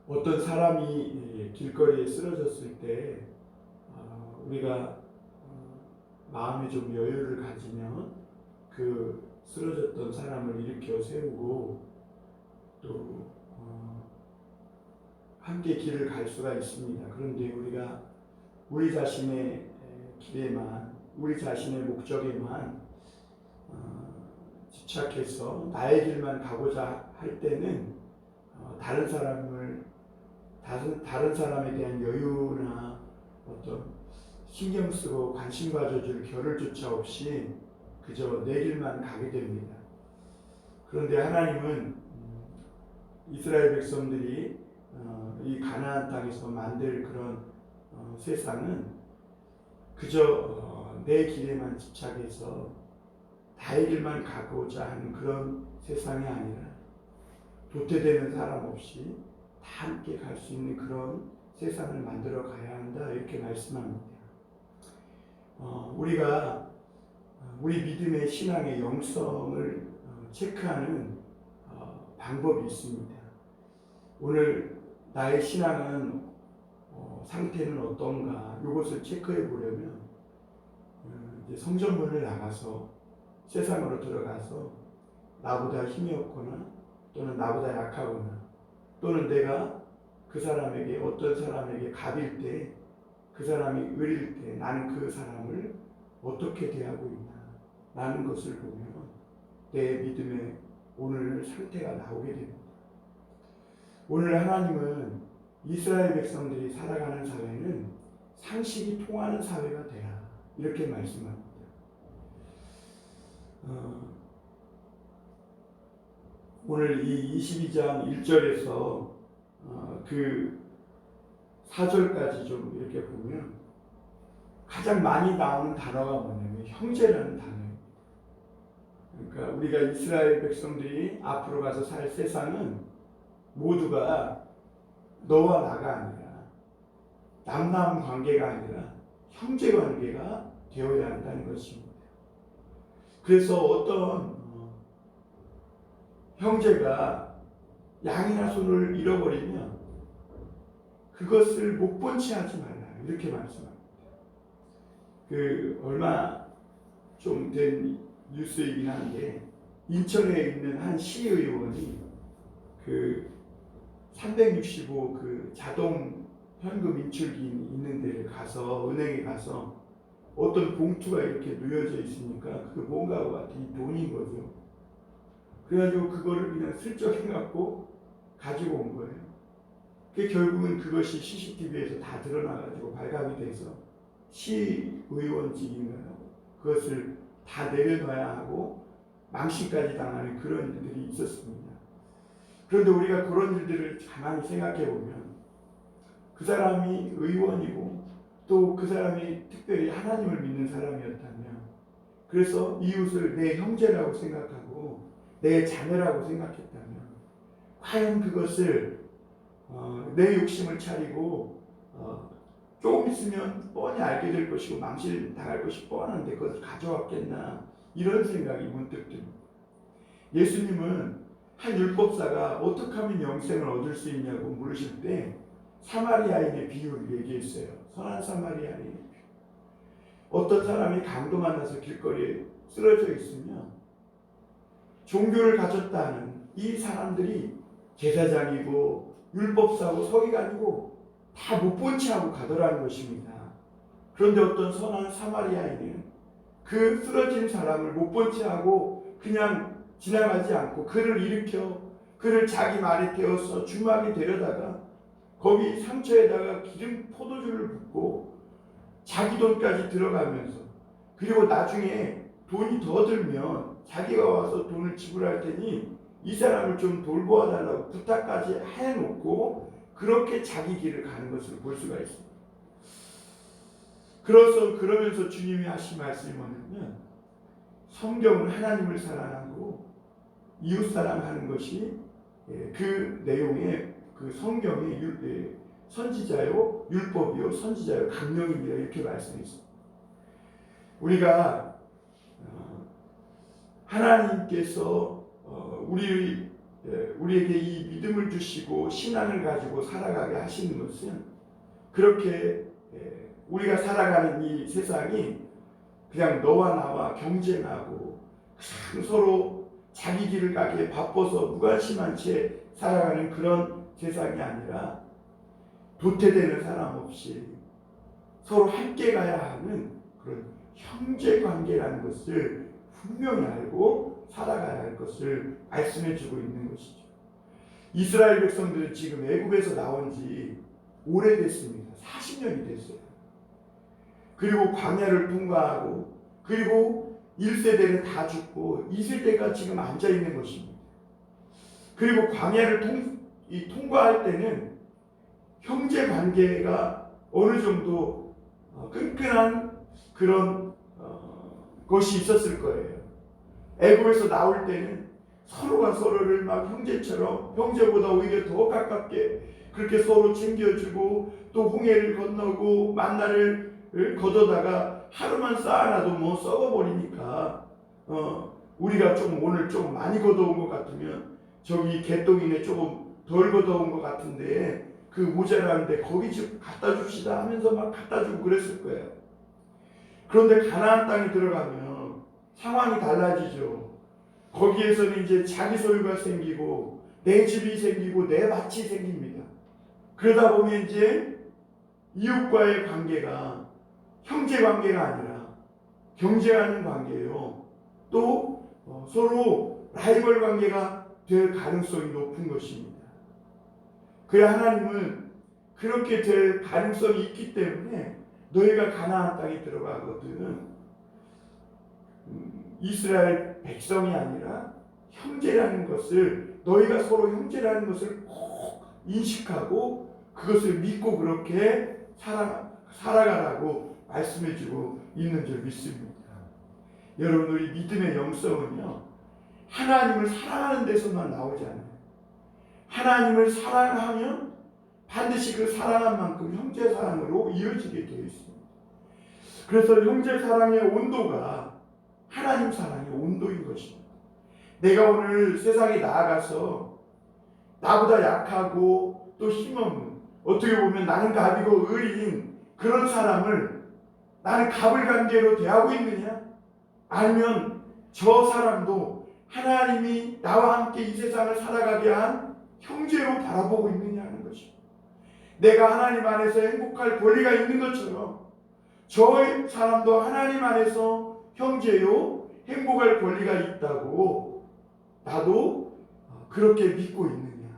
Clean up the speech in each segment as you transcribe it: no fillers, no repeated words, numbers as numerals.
어떤 사람이 길거리에 쓰러졌을 때 우리가 마음에 좀 여유를 가지면 그 쓰러졌던 사람을 일으켜 세우고 또 함께 길을 갈 수가 있습니다. 그런데 우리가 우리 자신의 길에만, 우리 자신의 목적에만 집착해서 나의 길만 가고자 할 때는 다른 사람에 대한 여유나 어떤 신경 쓰고 관심 가져줄 겨를조차 없이 그저 내 길만 가게 됩니다. 그런데 하나님은 이스라엘 백성들이 이 가나안 땅에서 만들 그런 세상은 그저 내 길에만 집착해서 나의 길만 가고자 하는 그런 세상이 아니라 도태되는 사람 없이 다 함께 갈 수 있는 그런 세상을 만들어 가야 한다, 이렇게 말씀합니다. 우리가 우리 믿음의 신앙의 영성을 체크하는 방법이 있습니다. 오늘 나의 신앙은 상태는 어떤가, 이것을 체크해 보려면 이제 성전문을 나가서 세상으로 들어가서 나보다 힘이 없거나 또는 나보다 약하거나 또는 내가 그 사람에게, 어떤 사람에게 갑일 때, 그 사람이 을일 때 나는 그 사람을 어떻게 대하고 있나 라는 것을 보면 내 믿음의 오늘 상태가 나오게 됩니다. 오늘 하나님은 이스라엘 백성들이 살아가는 사회는 상식이 통하는 사회가 되라, 이렇게 말씀합니다. 오늘 이 22장 1절에서 그 4절까지 좀 이렇게 보면 가장 많이 나오는 단어가 뭐냐면 형제라는 단어입니다. 그러니까 우리가 이스라엘 백성들이 앞으로 가서 살 세상은 모두가 너와 나가 아니라 남남 관계가 아니라 형제 관계가 되어야 한다는 것입니다. 그래서 어떤 형제가 양이나 소를 잃어버리면 그것을 못 본 채 하지 말라, 이렇게 말씀합니다. 얼마 좀 된 뉴스이긴 한데 인천에 있는 한 시의원이 365 자동 현금 인출기 있는 데를 가서, 은행에 가서 어떤 봉투가 이렇게 놓여져 있으니까 그 뭔가와 같은 돈인 거죠. 그래가지고 그거를 그냥 슬쩍 해갖고 가지고 온 거예요. 결국은 그것이 CCTV에서 다 드러나가지고 발각이 돼서 시의원직인가요? 그것을 다 내려놔야 하고 망신까지 당하는 그런 일들이 있었습니다. 그런데 우리가 그런 일들을 가만히 생각해 보면 그 사람이 의원이고 또 그 사람이 특별히 하나님을 믿는 사람이었다면, 그래서 이웃을 내 형제라고 생각하고 내 자녀라고 생각했다면 과연 그것을 내 욕심을 차리고 조금 있으면 뻔히 알게 될 것이고 망실 당할 것이 뻔한데 그것을 가져왔겠나, 이런 생각이 문득 듭니다. 예수님은 한 율법사가 어떻게 하면 영생을 얻을 수 있냐고 물으실 때 사마리아인의 비유를 얘기했어요. 선한 사마리아인의 비유. 어떤 사람이 강도 만나서 길거리에 쓰러져 있으면 종교를 가졌다는 이 사람들이 제사장이고 율법사고 서기관이고 다 못 본 채 하고 가더라는 것입니다. 그런데 어떤 선한 사마리아인은 그 쓰러진 사람을 못 본 채 하고 그냥 지나가지 않고 그를 일으켜 그를 자기 말에 태워서 주막에 데려다가 거기 상처에다가 기름 포도주를 붓고 자기 돈까지 들어가면서, 그리고 나중에 돈이 더 들면 자기가 와서 돈을 지불할 테니 이 사람을 좀 돌보아 달라고 부탁까지 해놓고 그렇게 자기 길을 가는 것을 볼 수가 있습니다. 그러면서 주님이 하신 말씀이 뭐냐면 성경은 하나님을 사랑하고 이웃 사랑하는 것이 그 내용의 그 성경의 선지자요 율법이요 선지자요 강령입니다, 이렇게 말씀했습니다. 우리가 하나님께서 우리 우리에게 이 믿음을 주시고 신앙을 가지고 살아가게 하시는 것은 그렇게 우리가 살아가는 이 세상이 그냥 너와 나와 경쟁하고 서로 자기 길을 가기에 바빠서 무관심한 채 살아가는 그런 세상이 아니라 도태되는 사람 없이 서로 함께 가야 하는 그런 형제 관계라는 것을 분명히 알고 살아가야 할 것을 말씀해 주고 있는 것이죠. 이스라엘 백성들은 지금 애굽에서 나온 지 오래됐습니다. 40년이 됐어요. 그리고 광야를 통과하고 그리고 1세대는 다 죽고 2세대가 지금 앉아 있는 것입니다. 그리고 광야를 통과할 때는 형제 관계가 어느 정도 끈끈한 그런 것이 있었을 거예요. 애굽에서 나올 때는 서로가 서로를 막 형제처럼 형제보다 오히려 더 가깝게 그렇게 서로 챙겨주고 또 홍해를 건너고 만나를 걷어다가 하루만 쌓아놔도 뭐 썩어버리니까 우리가 좀 오늘 좀 많이 걷어온 것 같으면 저기 개똥이네 조금 덜 걷어온 것 같은데 그 모자라는데 거기 좀 갖다 줍시다 하면서 막 갖다 주고 그랬을 거예요. 그런데 가나안 땅에 들어가면 상황이 달라지죠. 거기에서는 이제 자기 소유가 생기고 내 집이 생기고 내 밭이 생깁니다. 그러다 보면 이제 이웃과의 관계가 형제 관계가 아니라 경쟁하는 관계예요. 또 서로 라이벌 관계가 될 가능성이 높은 것입니다. 그래야 하나님은 그렇게 될 가능성이 있기 때문에 너희가 가나안 땅에 들어가거든 이스라엘 백성이 아니라 형제라는 것을 너희가 서로 형제라는 것을 꼭 인식하고 그것을 믿고 그렇게 살아가라고 말씀해주고 있는 줄 믿습니다. 여러분 우리 믿음의 영성은요 하나님을 사랑하는 데서만 나오지 않아요. 하나님을 사랑하면 반드시 그 사랑한 만큼 형제 사랑으로 이어지게 되어 있습니다. 그래서 형제 사랑의 온도가 하나님 사랑의 온도인 것입니다. 내가 오늘 세상에 나아가서 나보다 약하고 또 힘없는 어떻게 보면 나는 갑이고 을인 그런 사람을 나는 갑을 관계로 대하고 있느냐? 아니면 저 사람도 하나님이 나와 함께 이 세상을 살아가게 한 형제로 바라보고 있느냐 하는 것입니다. 내가 하나님 안에서 행복할 권리가 있는 것처럼 저 사람도 하나님 안에서 형제요 행복할 권리가 있다고 나도 그렇게 믿고 있느냐.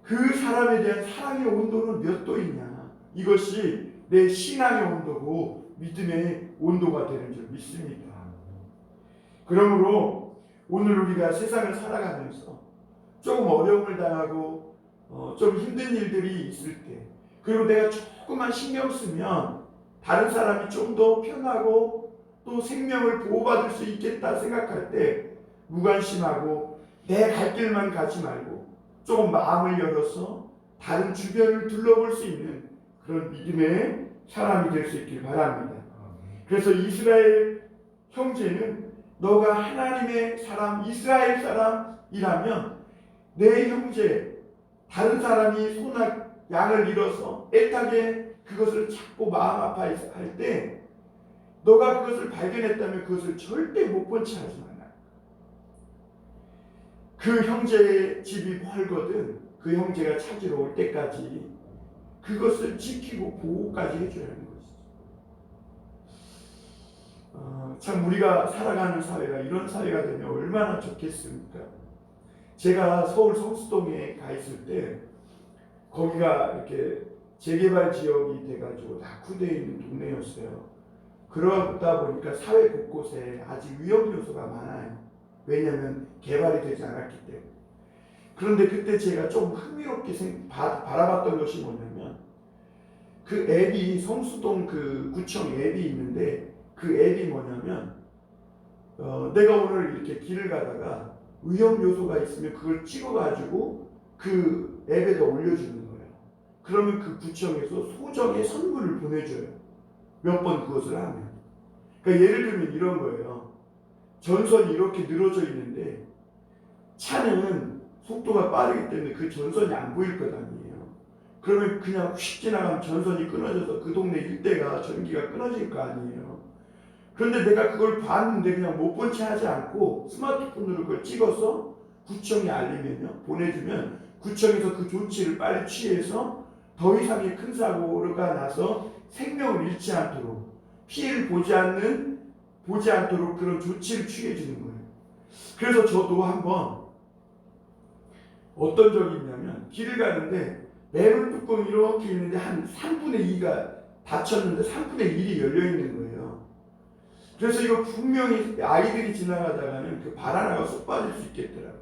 그 사람에 대한 사랑의 온도는 몇 도이냐. 이것이 내 신앙의 온도고 믿음의 온도가 되는 줄 믿습니다. 그러므로 오늘 우리가 세상을 살아가면서 조금 어려움을 당하고 좀 힘든 일들이 있을 때 그리고 내가 조금만 신경 쓰면 다른 사람이 좀 더 편하고 또 생명을 보호받을 수 있겠다 생각할 때 무관심하고 내 갈 길만 가지 말고 조금 마음을 열어서 다른 주변을 둘러볼 수 있는 그런 믿음의 사람이 될 수 있길 바랍니다. 그래서 이스라엘 형제는 너가 하나님의 사람 이스라엘 사람이라면 내 형제 다른 사람이 양을 잃어서 애타게 그것을 찾고 마음 아파할 때 너가 그것을 발견했다면 그것을 절대 못 본 채 하지 말라. 그 형제의 집이 멀거든 그 형제가 찾으러 올 때까지 그것을 지키고 보호까지 해줘야 하는 것이죠. 참 우리가 살아가는 사회가 이런 사회가 되면 얼마나 좋겠습니까? 제가 서울 성수동에 가 있을 때 거기가 이렇게 재개발 지역이 돼가지고 낙후되어 있는 동네였어요. 그러다 보니까 사회 곳곳에 아직 위험 요소가 많아요. 왜냐하면 개발이 되지 않았기 때문에. 그런데 그때 제가 좀 흥미롭게 바라봤던 것이 뭐냐면 그 앱이 성수동 그 구청 앱이 있는데 그 앱이 뭐냐면 내가 오늘 이렇게 길을 가다가 위험 요소가 있으면 그걸 찍어가지고 그 앱에다 올려주는 거예요. 그러면 그 구청에서 소정의 선물을 보내줘요. 몇 번 그것을 하면. 그러니까 예를 들면 이런 거예요. 전선이 이렇게 늘어져 있는데 차는 속도가 빠르기 때문에 그 전선이 안 보일 것 아니에요. 그러면 그냥 휙 지나가면 전선이 끊어져서 그 동네 일대가 전기가 끊어질 거 아니에요. 그런데 내가 그걸 봤는데 그냥 못 본 채 하지 않고 스마트폰으로 그걸 찍어서 구청에 알리면요, 보내주면 구청에서 그 조치를 빨리 취해서 더 이상의 큰 사고가 나서 생명을 잃지 않도록, 피해를 보지 않도록 그런 조치를 취해 주는 거예요. 그래서 저도 한번 어떤 적이 있냐면, 길을 가는데 맨홀 뚜껑이 이렇게 있는데 한 3분의 2가 닫혔는데 3분의 1이 열려 있는 거예요. 그래서 이거 분명히 아이들이 지나가다가는 그 발 하나가 쏙 빠질 수 있겠더라고요.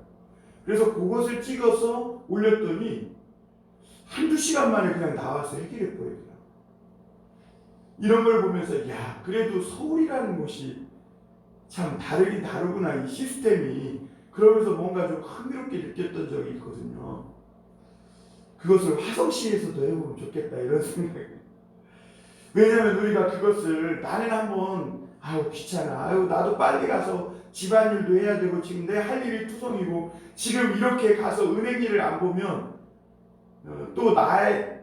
그래서 그것을 찍어서 올렸더니 한두 시간 만에 그냥 나와서 해결해 보이더라고요. 이런 걸 보면서 야, 그래도 서울이라는 곳이 참 다르긴 다르구나, 이 시스템이. 그러면서 뭔가 좀 흥미롭게 느꼈던 적이 있거든요. 그것을 화성시에서도 해보면 좋겠다, 이런 생각이. 왜냐하면 우리가 그것을, 나는 한번 아유 귀찮아, 아유 나도 빨리 가서 집안일도 해야 되고 지금 내 할 일이 투성이고 지금 이렇게 가서 은행 일을 안 보면 또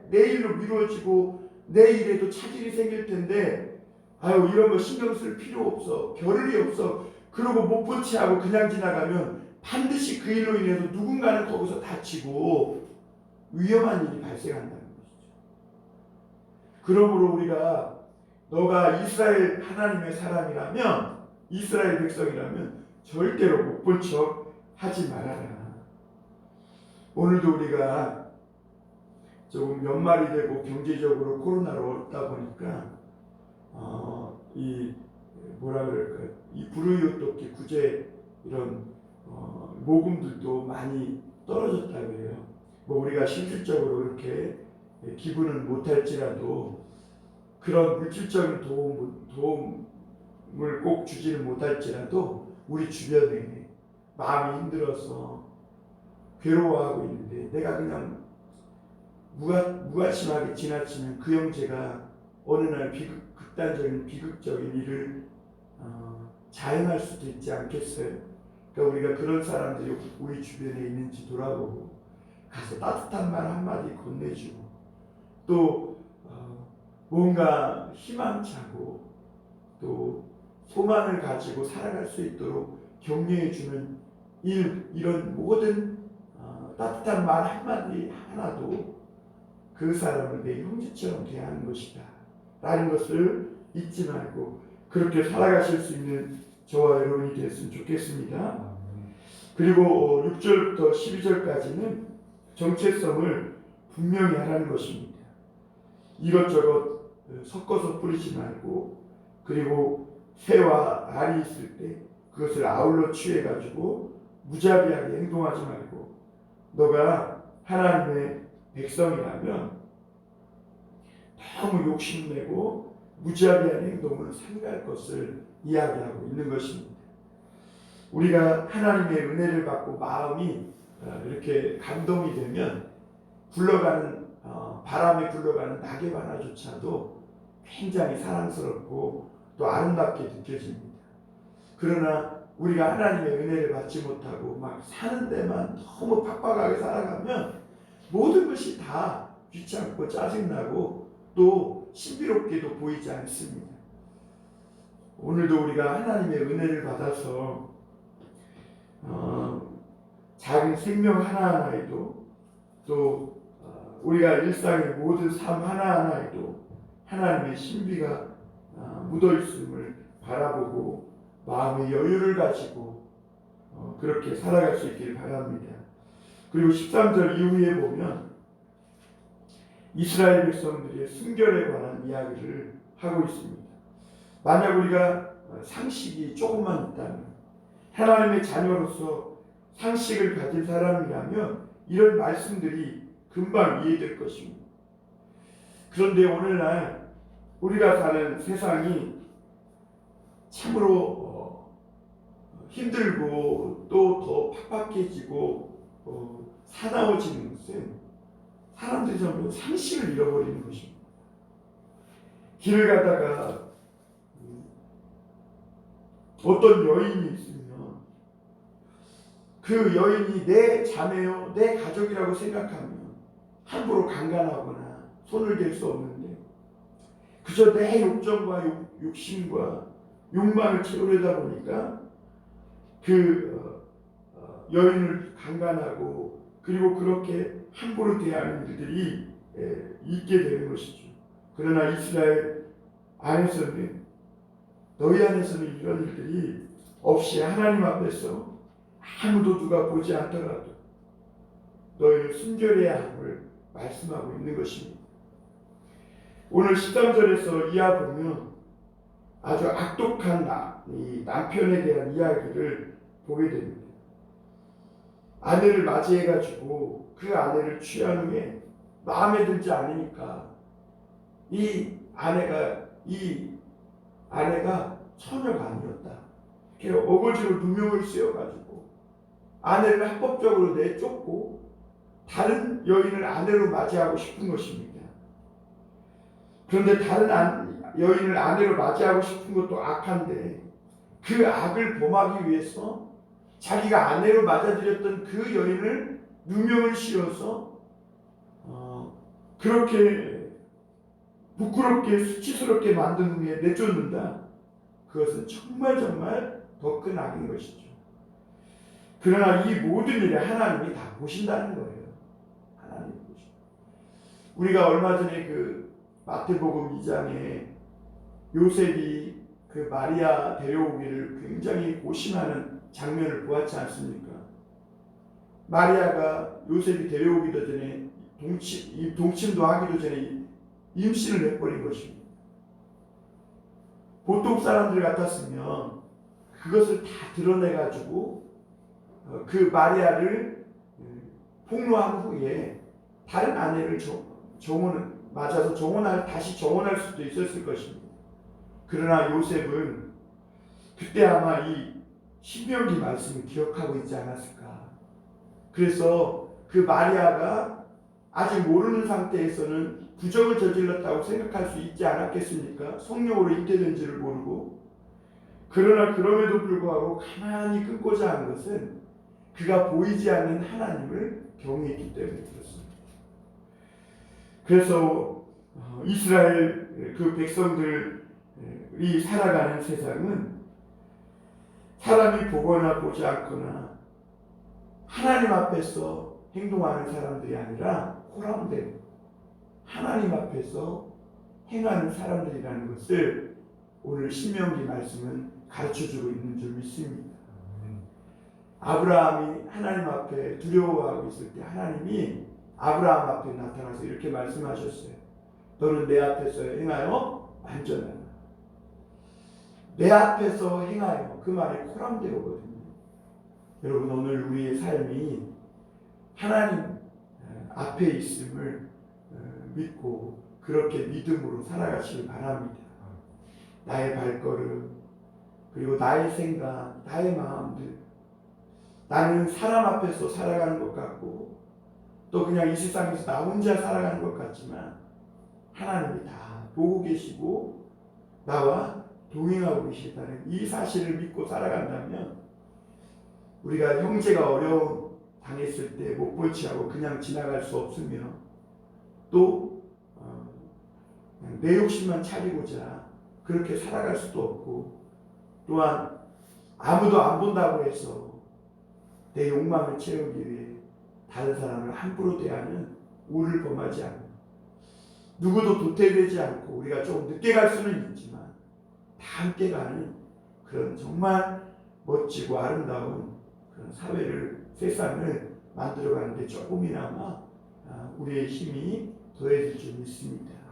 내일로 미뤄지고 내일에도 차질이 생길 텐데, 아유 이런 거 신경 쓸 필요 없어, 겨를이 없어, 그러고 못 본 채 하고 그냥 지나가면 반드시 그 일로 인해서 누군가는 거기서 다치고 위험한 일이 발생한다는 것이죠. 그러므로 우리가, 너가 이스라엘 하나님의 사람이라면, 이스라엘 백성이라면 절대로 못 본 척 하지 말아라. 오늘도 우리가 조금 연말이 되고 경제적으로 코로나로 어렵다 보니까 이 뭐라 그럴까, 이 불우이웃돕기 구제 이런 모금들도 많이 떨어졌다고 해요. 뭐 우리가 실질적으로 이렇게 기부는 못할지라도 그런 물질적인 도움을 꼭 주지는 못할지라도 우리 주변에 마음이 힘들어서 괴로워하고 있는데, 내가 그냥 무관심하게 지나치면 그 형제가 어느 날 극단적인 비극적인 일을 자행할 수도 있지 않겠어요? 그러니까 우리가 그런 사람들이 우리 주변에 있는지 돌아보고 가서 따뜻한 말 한마디 건네주고, 또 뭔가 희망차고 또 소망을 가지고 살아갈 수 있도록 격려해주는 이런 모든 따뜻한 말 한마디 하나도 그 사람을 내 형제처럼 대하는 것이다 라는 것을 잊지 말고 그렇게 살아가실 수 있는 저와 여러분이 됐으면 좋겠습니다. 그리고 6절부터 12절까지는 정체성을 분명히 하라는 것입니다. 이것저것 섞어서 뿌리지 말고, 그리고 새와 알이 있을 때 그것을 아울러 취해가지고 무자비하게 행동하지 말고, 너가 하나님의 백성이라면 너무 욕심내고 무자비한 행동을 삼갈 것을 이야기하고 있는 것입니다. 우리가 하나님의 은혜를 받고 마음이 이렇게 감동이 되면 바람에 굴러가는 낙엽 하나조차도 굉장히 사랑스럽고 또 아름답게 느껴집니다. 그러나 우리가 하나님의 은혜를 받지 못하고 막 사는 데만 너무 팍팍하게 살아가면 모든 것이 다 귀찮고 짜증나고 또 신비롭게도 보이지 않습니다. 오늘도 우리가 하나님의 은혜를 받아서 작은 생명 하나하나에도, 또 우리가 일상의 모든 삶 하나하나에도 하나님의 신비가 묻어있음을 바라보고 마음의 여유를 가지고 그렇게 살아갈 수 있기를 바랍니다. 그리고 13절 이후에 보면 이스라엘 백성들의 순결에 관한 이야기를 하고 있습니다. 만약 우리가 상식이 조금만 있다면, 하나님의 자녀로서 상식을 가진 사람이라면 이런 말씀들이 금방 이해될 것입니다. 그런데 오늘날 우리가 사는 세상이 참으로 힘들고 또 더 팍팍해지고 사나워지는 것은 사람들이 전부 상식을 잃어버리는 것입니다. 길을 가다가 어떤 여인이 있으면 그 여인이 내 자매요, 내 가족이라고 생각하면 함부로 강간하거나 손을 댈 수 없는데 그저 내 욕정과 욕심과 욕망을 채우려다 보니까 그 여인을 강간하고 그리고 그렇게 함부로 대하는 일들이 있게 되는 것이죠. 그러나 이스라엘 안에서는 너희 안에서는 이런 일들이 없이 하나님 앞에서 아무도 누가 보지 않더라도 너희는 순결해야 함을 말씀하고 있는 것입니다. 오늘 13절에서 이하 보면 아주 악독한 이 남편에 대한 이야기를 보게 됩니다. 아내를 맞이해가지고 그 아내를 취한 후에 마음에 들지 않으니까 이 아내가 처녀가 아니었다. 이렇게 어거지로 누명을 씌워가지고 아내를 합법적으로 내쫓고 다른 여인을 아내로 맞이하고 싶은 것입니다. 그런데 다른 여인을 아내로 맞이하고 싶은 것도 악한데 그 악을 범하기 위해서 자기가 아내로 맞아들였던 그 여인을 누명을 씌워서 그렇게 부끄럽게 수치스럽게 만든 후에 내쫓는다. 그것은 정말 더 큰 악인 것이죠. 그러나 이 모든 일에 하나님이 다 보신다는 거예요. 하나님이 보신다. 우리가 얼마 전에 그 마태복음 2장에 요셉이 그 마리아 데려오기를 굉장히 고심하는 장면을 보았지 않습니까? 마리아가 요셉이 데려오기도 전에 동침도 하기도 전에 임신을 해버린 것입니다. 보통 사람들 같았으면 그것을 다 드러내가지고 그 마리아를 폭로한 후에 다른 아내를 다시 정혼할 수도 있었을 것입니다. 그러나 요셉은 그때 아마 이 신명기 말씀을 기억하고 있지 않았을까. 그래서 그 마리아가 아직 모르는 상태에서는 부정을 저질렀다고 생각할 수 있지 않았겠습니까? 성령으로 잉태된지를 모르고. 그러나 그럼에도 불구하고 가만히 끊고자 한 것은 그가 보이지 않는 하나님을 경외했기 때문에 그렇습니다. 그래서 이스라엘 그 백성들이 살아가는 세상은 사람이 보거나 보지 않거나 하나님 앞에서 행동하는 사람들이 아니라 호람된 하나님 앞에서 행하는 사람들이라는 것을 오늘 신명기 말씀은 가르쳐주고 있는 줄 믿습니다. 아브라함이 하나님 앞에 두려워하고 있을 때 하나님이 아브라함 앞에 나타나서 이렇게 말씀하셨어요. 너는 내 앞에서 행하여 완전하라. 내 앞에서 행하여, 그 말이 코람되거든요. 여러분, 오늘 우리의 삶이 하나님 앞에 있음을 믿고 그렇게 믿음으로 살아가시기 바랍니다. 나의 발걸음, 그리고 나의 생각, 나의 마음들, 나는 사람 앞에서 살아가는 것 같고 또 그냥 이 세상에서 나 혼자 살아가는 것 같지만 하나님이 다 보고 계시고 나와 동행하고 계시다는 이 사실을 믿고 살아간다면 우리가 형제가 어려움 당했을 때 못 볼 채하고 그냥 지나갈 수 없으며 또 내 욕심만 차리고자 그렇게 살아갈 수도 없고 또한 아무도 안 본다고 해서 내 욕망을 채우기 위해 다른 사람을 함부로 대하는 우를 범하지 않고 누구도 도태되지 않고 우리가 조금 늦게 갈 수는 있지만 다 함께 가는 그런 정말 멋지고 아름다운 그런 사회를 세상을 만들어가는 데 조금이나마 우리의 힘이 더해질 줄 믿습니다.